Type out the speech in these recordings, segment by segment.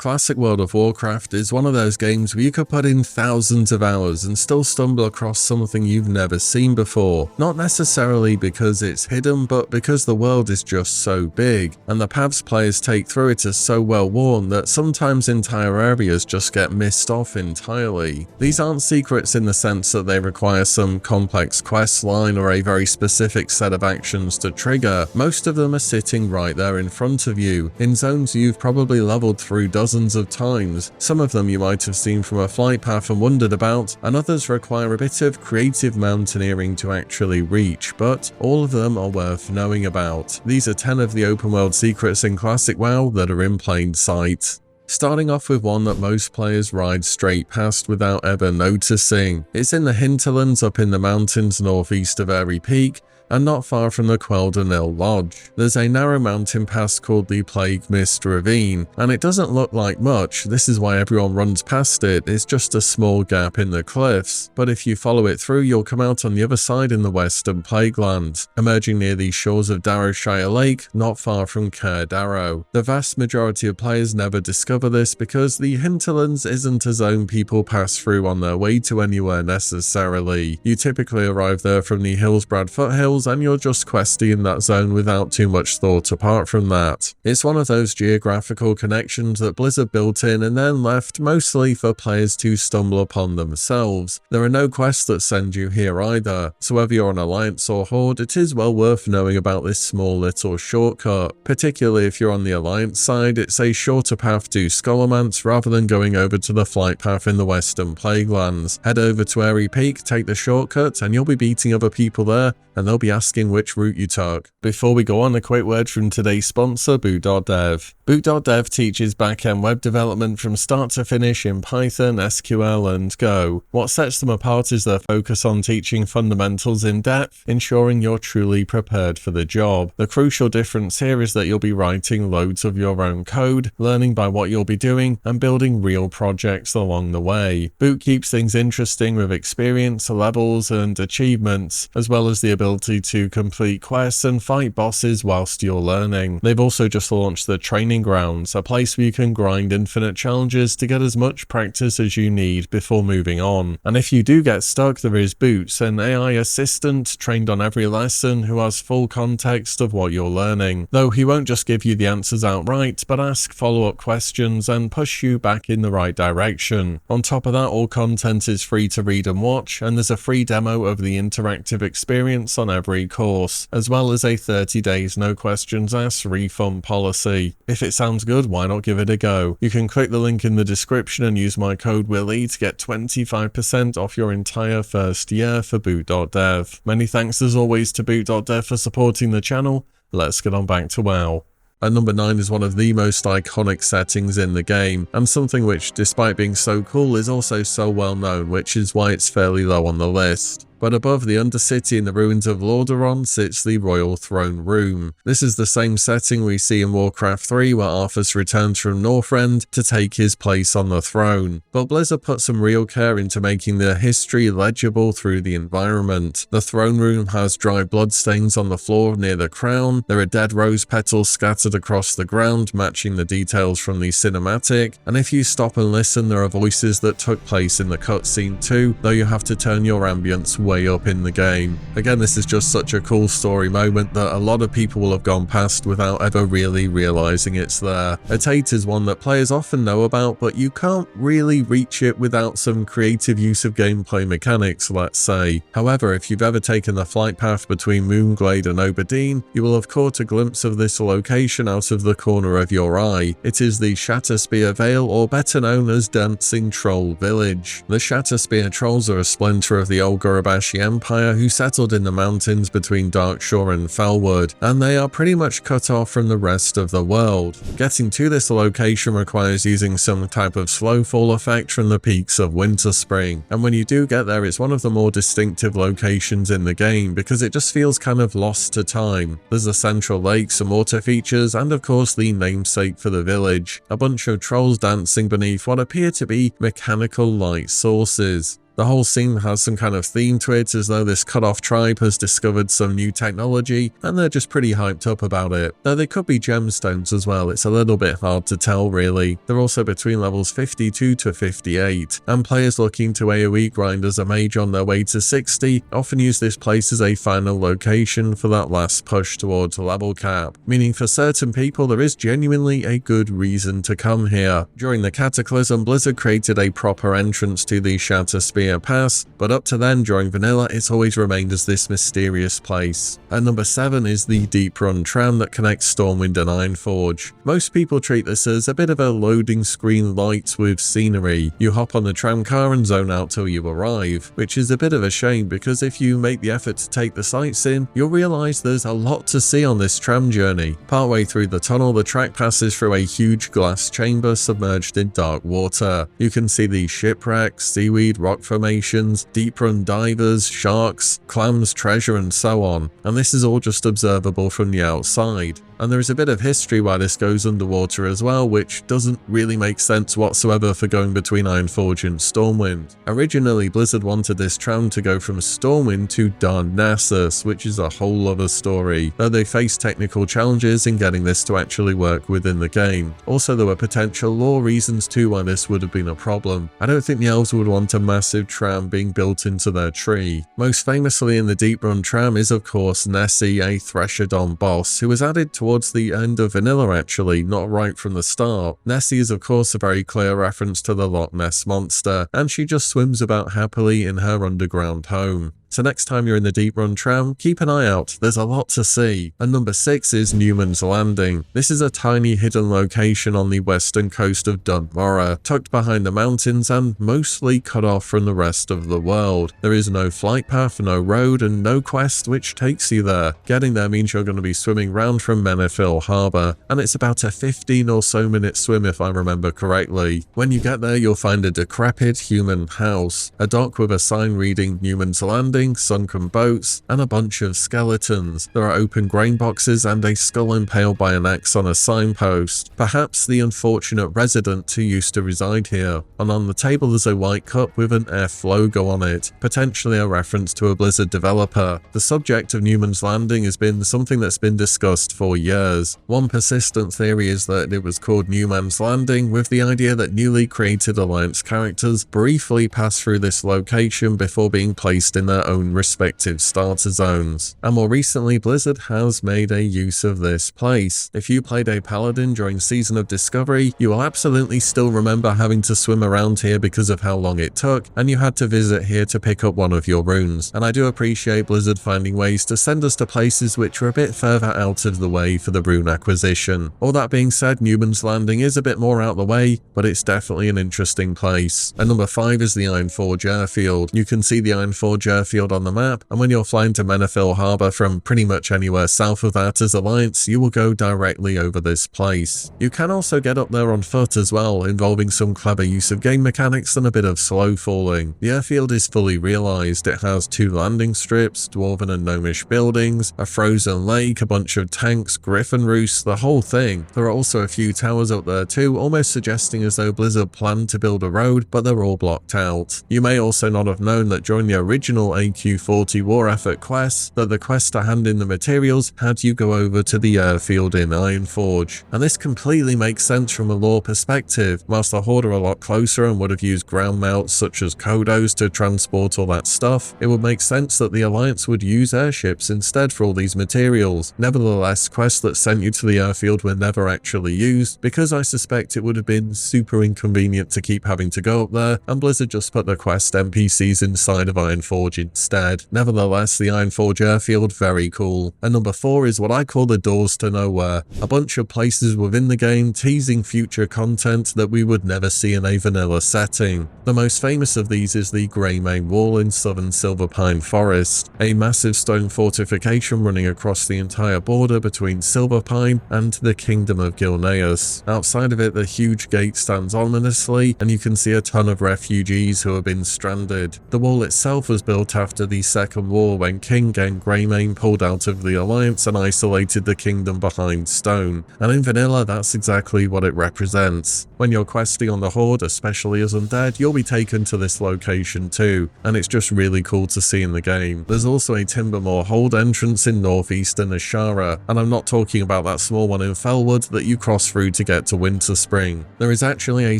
Classic World of Warcraft is one of those games where you could put in thousands of hours and still stumble across something you've never seen before. Not necessarily because it's hidden, but because the world is just so big, and the paths players take through it are so well worn that sometimes entire areas just get missed off entirely. These aren't secrets in the sense that they require some complex quest line or a very specific set of actions to trigger. Most of them are sitting right there in front of you, in zones you've probably leveled through dozens of times. Some of them you might have seen from a flight path and wondered about, and others require a bit of creative mountaineering to actually reach, but all of them are worth knowing about. These are 10 of the open world secrets in Classic WoW that are in plain sight. Starting off with one that most players ride straight past without ever noticing. It's in the hinterlands up in the mountains northeast of Airy Peak, and not far from the Quel'Danil Lodge. There's a narrow mountain pass called the Plague Mist Ravine, and it doesn't look like much. This is why everyone runs past it. It's just a small gap in the cliffs, but if you follow it through, you'll come out on the other side in the western Plagueland, emerging near the shores of Darrowshire Lake, not far from Caer Darrow. The vast majority of players never discover this because the hinterlands isn't a zone people pass through on their way to anywhere necessarily. You typically arrive there from the Hillsbrad foothills, and you're just questing in that zone without too much thought apart from that. It's one of those geographical connections that Blizzard built in and then left mostly for players to stumble upon themselves. There are no quests that send you here either, so whether you're on Alliance or Horde, it is well worth knowing about this small little shortcut. Particularly if you're on the Alliance side, it's a shorter path to Scholomance rather than going over to the flight path in the western Plaguelands. Head over to Airy Peak, take the shortcut, and you'll be beating other people there, and they'll be asking which route you took. Before we go on, a quick word from today's sponsor, Boot.dev. Boot.dev teaches back-end web development from start to finish in Python, SQL, and Go. What sets them apart is their focus on teaching fundamentals in depth, ensuring you're truly prepared for the job. The crucial difference here is that you'll be writing loads of your own code, learning by what you'll be doing, and building real projects along the way. Boot keeps things interesting with experience, levels, and achievements, as well as the ability to complete quests and fight bosses whilst you're learning. They've also just launched the Training Grounds, a place where you can grind infinite challenges to get as much practice as you need before moving on. And if you do get stuck, there is Boots, an AI assistant trained on every lesson who has full context of what you're learning. Though he won't just give you the answers outright, but ask follow-up questions and push you back in the right direction. On top of that, all content is free to read and watch, and there's a free demo of the interactive experience on every course, as well as a 30 days no questions asked refund policy. If it sounds good, why not give it a go? You can click the link in the description and use my code Willie to get 25% off your entire first year for Boot.dev. Many thanks as always to Boot.dev for supporting the channel. Let's get on back to WoW. At number 9 is one of the most iconic settings in the game, and something which, despite being so cool, is also so well known, which is why it's fairly low on the list. But above the Undercity in the ruins of Lordaeron sits the Royal Throne Room. This is the same setting we see in Warcraft 3 where Arthas returns from Northrend to take his place on the throne. But Blizzard put some real care into making the history legible through the environment. The throne room has dry bloodstains on the floor near the crown, there are dead rose petals scattered across the ground matching the details from the cinematic, and if you stop and listen there are voices that took place in the cutscene too, though you have to turn your ambience way up in the game. Again, this is just such a cool story moment that a lot of people will have gone past without ever really realizing it's there. Atate is one that players often know about, but you can't really reach it without some creative use of gameplay mechanics, let's say. However, if you've ever taken the flight path between Moonglade and Oberdeen, you will have caught a glimpse of this location out of the corner of your eye. It is the Shatterspear Vale, or better known as Dancing Troll Village. The Shatterspear Trolls are a splinter of the old Gurabashi Empire who settled in the mountains between Darkshore and Felwood, and they are pretty much cut off from the rest of the world. Getting to this location requires using some type of slowfall effect from the peaks of Winterspring, and when you do get there it's one of the more distinctive locations in the game because it just feels kind of lost to time. There's a central lake, some water features, and of course the namesake for the village, a bunch of trolls dancing beneath what appear to be mechanical light sources. The whole scene has some kind of theme to it, as though this cut-off tribe has discovered some new technology and they're just pretty hyped up about it. Though they could be gemstones as well, it's a little bit hard to tell really. They're also between levels 52 to 58, and players looking to AoE grind as a mage on their way to 60 often use this place as a final location for that last push towards level cap, meaning for certain people there is genuinely a good reason to come here. During the Cataclysm, Blizzard created a proper entrance to the Shatterspear Pass, but up to then during vanilla it's always remained as this mysterious place. At number 7 is the Deep Run tram that connects Stormwind and Ironforge. Most people treat this as a bit of a loading screen light with scenery. You hop on the tram car and zone out till you arrive, which is a bit of a shame because if you make the effort to take the sights in, you'll realise there's a lot to see on this tram journey. Partway through the tunnel, the track passes through a huge glass chamber submerged in dark water. You can see the shipwrecks, seaweed, rock formations, deep run divers, sharks, clams, treasure and so on, and this is all just observable from the outside. And there is a bit of history why this goes underwater as well, which doesn't really make sense whatsoever for going between Ironforge and Stormwind. Originally, Blizzard wanted this tram to go from Stormwind to Darnassus, which is a whole other story, though they faced technical challenges in getting this to actually work within the game. Also, there were potential lore reasons too why this would have been a problem. I don't think the elves would want a massive tram being built into their tree. Most famously in the Deep Run tram is of course Nessie, a Threshodon boss, who was added towards the end of vanilla actually, not right from the start. Nessie is of course a very clear reference to the Loch Ness Monster, and she just swims about happily in her underground home. So next time you're in the Deep Run tram, keep an eye out, there's a lot to see. And number 6 is Newman's Landing. This is a tiny hidden location on the western coast of Dunmorrow, tucked behind the mountains and mostly cut off from the rest of the world. There is no flight path, no road and no quest which takes you there. Getting there means you're going to be swimming round from Menethil Harbour, and it's about a 15 or so minute swim if I remember correctly. When you get there you'll find a decrepit human house, a dock with a sign reading Newman's Landing, sunken boats, and a bunch of skeletons. There are open grain boxes and a skull impaled by an axe on a signpost, perhaps the unfortunate resident who used to reside here. And on the table there's a white cup with an F logo on it, potentially a reference to a Blizzard developer. The subject of Newman's Landing has been something that's been discussed for years. One persistent theory is that it was called Newman's Landing with the idea that newly created Alliance characters briefly pass through this location before being placed in their own respective starter zones. And more recently, Blizzard has made a use of this place. If you played a paladin during Season of Discovery, you will absolutely still remember having to swim around here because of how long it took, and you had to visit here to pick up one of your runes. And I do appreciate Blizzard finding ways to send us to places which are a bit further out of the way for the rune acquisition. All that being said, Newman's Landing is a bit more out the way, but it's definitely an interesting place. And number 5 is the Ironforge Airfield. You can see the Ironforge Airfield on the map, and when you're flying to Menethil Harbour from pretty much anywhere south of that as Alliance, you will go directly over this place. You can also get up there on foot as well, involving some clever use of game mechanics and a bit of slow falling. The airfield is fully realised. It has 2 landing strips, dwarven and gnomish buildings, a frozen lake, a bunch of tanks, griffin roosts, the whole thing. There are also a few towers up there too, almost suggesting as though Blizzard planned to build a road, but they're all blocked out. You may also not have known that during the original AQ40 war effort quests, that the quest to hand in the materials had you go over to the airfield in Ironforge. And this completely makes sense from a lore perspective. Whilst the Horde are a lot closer and would have used ground mounts such as Kodos to transport all that stuff, it would make sense that the Alliance would use airships instead for all these materials. Nevertheless, quests that sent you to the airfield were never actually used, because I suspect it would have been super inconvenient to keep having to go up there, and Blizzard just put the quest NPCs inside of Ironforge instead. Nevertheless, the Ironforge Airfield, very cool. And number 4 is what I call the Doors to Nowhere, a bunch of places within the game teasing future content that we would never see in a vanilla setting. The most famous of these is the Greymane Wall in southern Silverpine Forest, a massive stone fortification running across the entire border between Silverpine and the Kingdom of Gilneas. Outside of it, the huge gate stands ominously, and you can see a ton of refugees who have been stranded. The wall itself was built out after the Second War when King Gen Greymane pulled out of the Alliance and isolated the kingdom behind stone, and in vanilla that's exactly what it represents. When you're questing on the Horde, especially as undead, you'll be taken to this location too, and it's just really cool to see in the game. There's also a Timbermoor Hold entrance in northeastern Ashara, and I'm not talking about that small one in Felwood that you cross through to get to Winterspring. There is actually a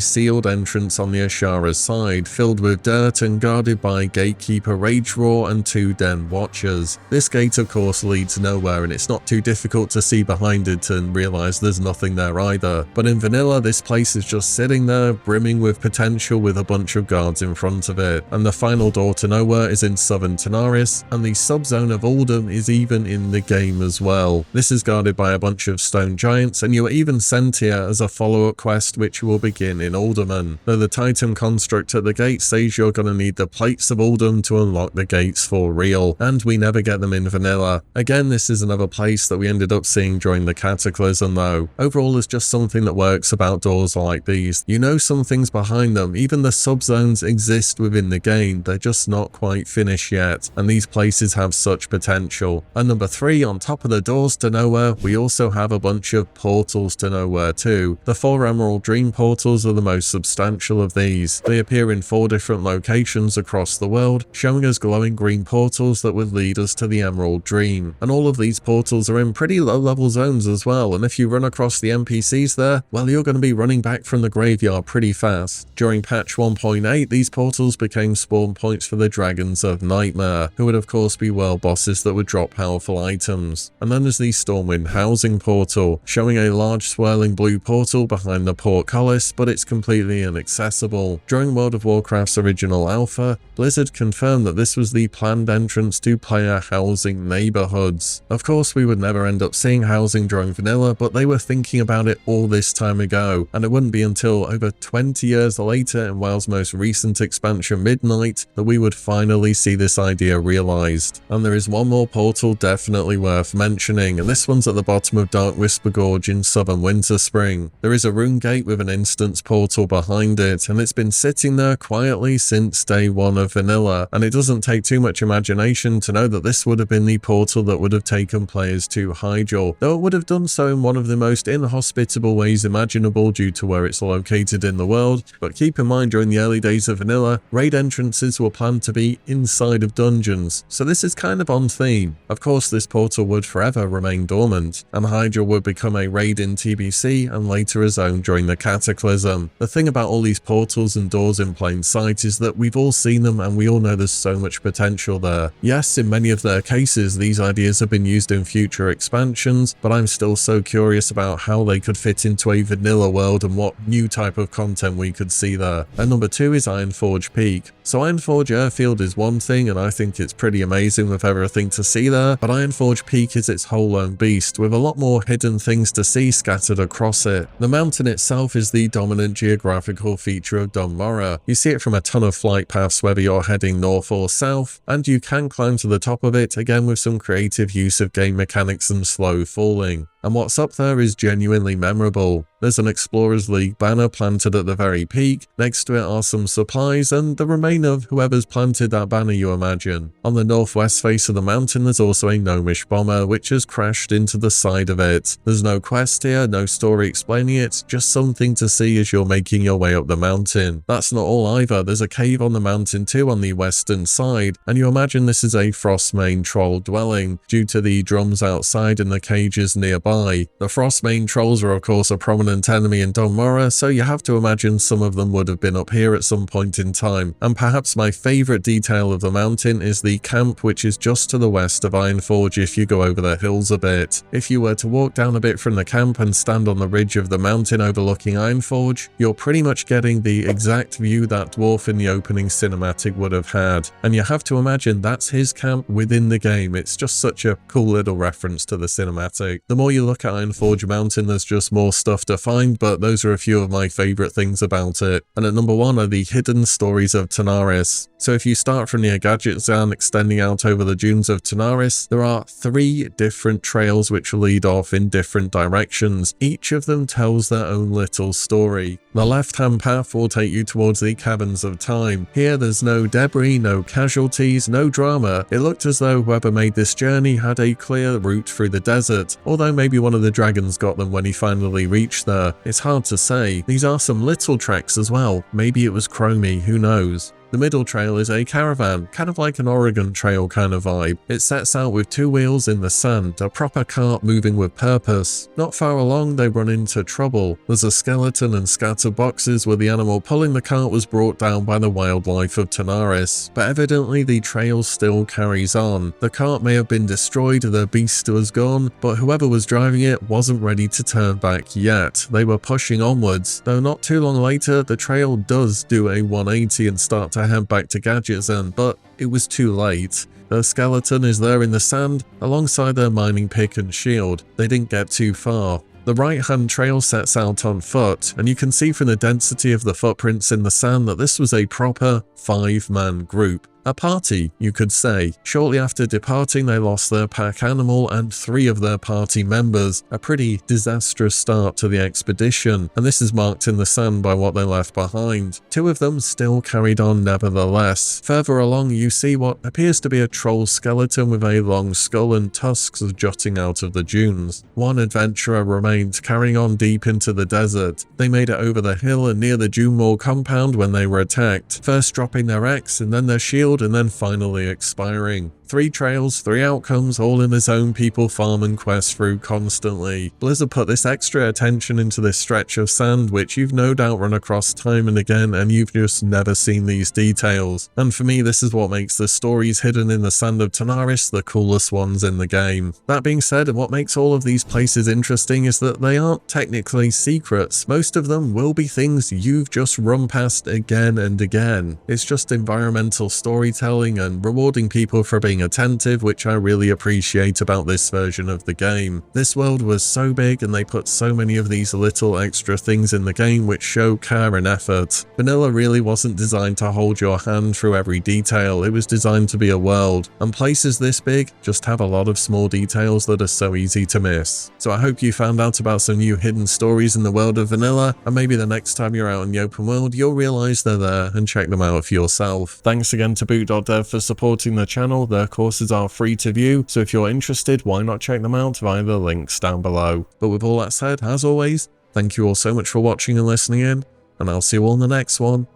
sealed entrance on the Ashara side, filled with dirt and guarded by Gatekeeper Rageroar and 2 Den Watchers. This gate of course leads nowhere, and it's not too difficult to see behind it and realise there's nothing there either. But in vanilla, this place is just sitting there, brimming with potential with a bunch of guards in front of it. And the final door to nowhere is in southern Tanaris, and the subzone of Uldum is even in the game as well. This is guarded by a bunch of stone giants, and you are even sent here as a follow-up quest which will begin in Uldaman, though the Titan construct at the gate says you're going to need the plates of Uldum to unlock the gates for real, and we never get them in vanilla. Again, this is another place that we ended up seeing during the Cataclysm though. Overall, there's just something that works about doors like these. You know something's behind them, even the subzones exist within the game, they're just not quite finished yet, and these places have such potential. And number 3, on top of the doors to nowhere, we also have a bunch of portals to nowhere too. The 4 Emerald Dream portals are the most substantial of these. They appear in 4 different locations across the world, showing us glowing green portals that would lead us to the Emerald Dream. And all of these portals are in pretty low level zones as well, and if you run across the NPCs there, well, you're going to be running back from the graveyard pretty fast. During patch 1.8, these portals became spawn points for the Dragons of Nightmare, who would of course be world bosses that would drop powerful items. And then there's the Stormwind Housing portal, showing a large swirling blue portal behind the portcullis, but it's completely inaccessible. During World of Warcraft's original alpha, Blizzard confirmed that this was the planned entrance to player housing neighborhoods. Of course, we would never end up seeing housing during vanilla, but they were thinking about it all this time ago, and it wouldn't be until over 20 years later in WoW's most recent expansion Midnight that we would finally see this idea realized. And there is one more portal definitely worth mentioning, and this one's at the bottom of Dark Whisper Gorge in southern Winterspring. There is a rune gate with an instance portal behind it, and it's been sitting there quietly since day 1 of vanilla, and it doesn't take too much imagination to know that this would have been the portal that would have taken players to Hyjal, though it would have done so in one of the most inhospitable ways imaginable due to where it's located in the world. But keep in mind, during the early days of vanilla, raid entrances were planned to be inside of dungeons, so this is kind of on theme. Of course, this portal would forever remain dormant, and Hyjal would become a raid in TBC and later a zone during the Cataclysm. The thing about all these portals and doors in plain sight is that we've all seen them and we all know there's so much potential there. Yes, in many of their cases, these ideas have been used in future expansions, but I'm still so curious about how they could fit into a vanilla world and what new type of content we could see there. And number 2 is Ironforge Peak. So Ironforge Airfield is one thing, and I think it's pretty amazing with everything to see there, but Ironforge Peak is its whole own beast, with a lot more hidden things to see scattered across it. The mountain itself is the dominant geographical feature of Dunmorrow. You see it from a ton of flight paths whether you're heading north or south, and you can climb to the top of it, again with some creative use of game mechanics and slow falling. And what's up there is genuinely memorable. There's an Explorers League banner planted at the very peak, next to it are some supplies and the remain of whoever's planted that banner, you imagine. On the northwest face of the mountain there's also a gnomish bomber which has crashed into the side of it. There's no quest here, no story explaining it, just something to see as you're making your way up the mountain. That's not all either, there's a cave on the mountain too on the western side, and you imagine this is a Frostmane troll dwelling, due to the drums outside and the cages nearby. The Frostmane trolls are of course a prominent enemy in Dunmorrow, so you have to imagine some of them would have been up here at some point in time. And perhaps my favourite detail of the mountain is the camp, which is just to the west of Ironforge if you go over the hills a bit. If you were to walk down a bit from the camp and stand on the ridge of the mountain overlooking Ironforge, you're pretty much getting the exact view that dwarf in the opening cinematic would have had. And you have to imagine that's his camp within the game. It's just such a cool little reference to the cinematic. The more you look at Ironforge Mountain, there's just more stuff to find, but those are a few of my favourite things about it. And at number 1 are the hidden stories of Tanaris. So if you start from near Gadgetzan extending out over the dunes of Tanaris, there are 3 different trails which lead off in different directions. Each of them tells their own little story. The left-hand path will take you towards the Caverns of Time. Here there's no debris, no casualties, no drama. It looked as though whoever made this journey had a clear route through the desert, although maybe one of the dragons got them when he finally reached there. It's hard to say. These are some little treks as well. Maybe it was Chromie, who knows. The middle trail is a caravan, kind of like an Oregon Trail kind of vibe. It sets out with 2 wheels in the sand, a proper cart moving with purpose. Not far along they run into trouble. There's a skeleton and scattered boxes where the animal pulling the cart was brought down by the wildlife of Tanaris. But evidently the trail still carries on. The cart may have been destroyed, the beast was gone, but whoever was driving it wasn't ready to turn back yet. They were pushing onwards, though not too long later the trail does do a 180 and start to head back to Gadgetzan, but it was too late. The skeleton is there in the sand alongside their mining pick and shield. They didn't get too far. The right-hand trail sets out on foot, and you can see from the density of the footprints in the sand that this was a proper 5-man group. A party, you could say. Shortly after departing, they lost their pack animal and 3 of their party members. A pretty disastrous start to the expedition, and this is marked in the sand by what they left behind. 2 of them still carried on nevertheless. Further along, you see what appears to be a troll skeleton with a long skull and tusks jutting out of the dunes. 1 adventurer remained, carrying on deep into the desert. They made it over the hill and near the Dune Wall compound when they were attacked, first dropping their axe and then their shield, and then finally expiring. 3 trails, 3 outcomes, all in his own people farm and quest through constantly. Blizzard put this extra attention into this stretch of sand which you've no doubt run across time and again, and you've just never seen these details. And for me, this is what makes the stories hidden in the sand of Tanaris the coolest ones in the game. That being said, what makes all of these places interesting is that they aren't technically secrets. Most of them will be things you've just run past again and again. It's just environmental storytelling and rewarding people for being attentive, which I really appreciate about this version of the game. This world was so big and they put so many of these little extra things in the game which show care and effort. Vanilla really wasn't designed to hold your hand through every detail, it was designed to be a world, and places this big just have a lot of small details that are so easy to miss. So I hope you found out about some new hidden stories in the world of Vanilla, and maybe the next time you're out in the open world you'll realise they're there and check them out for yourself. Thanks again to boot.dev for supporting the channel. Their courses are free to view, so if you're interested, why not check them out via the links down below. But with all that said, as always, thank you all so much for watching and listening in, and I'll see you all in the next one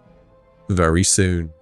very soon.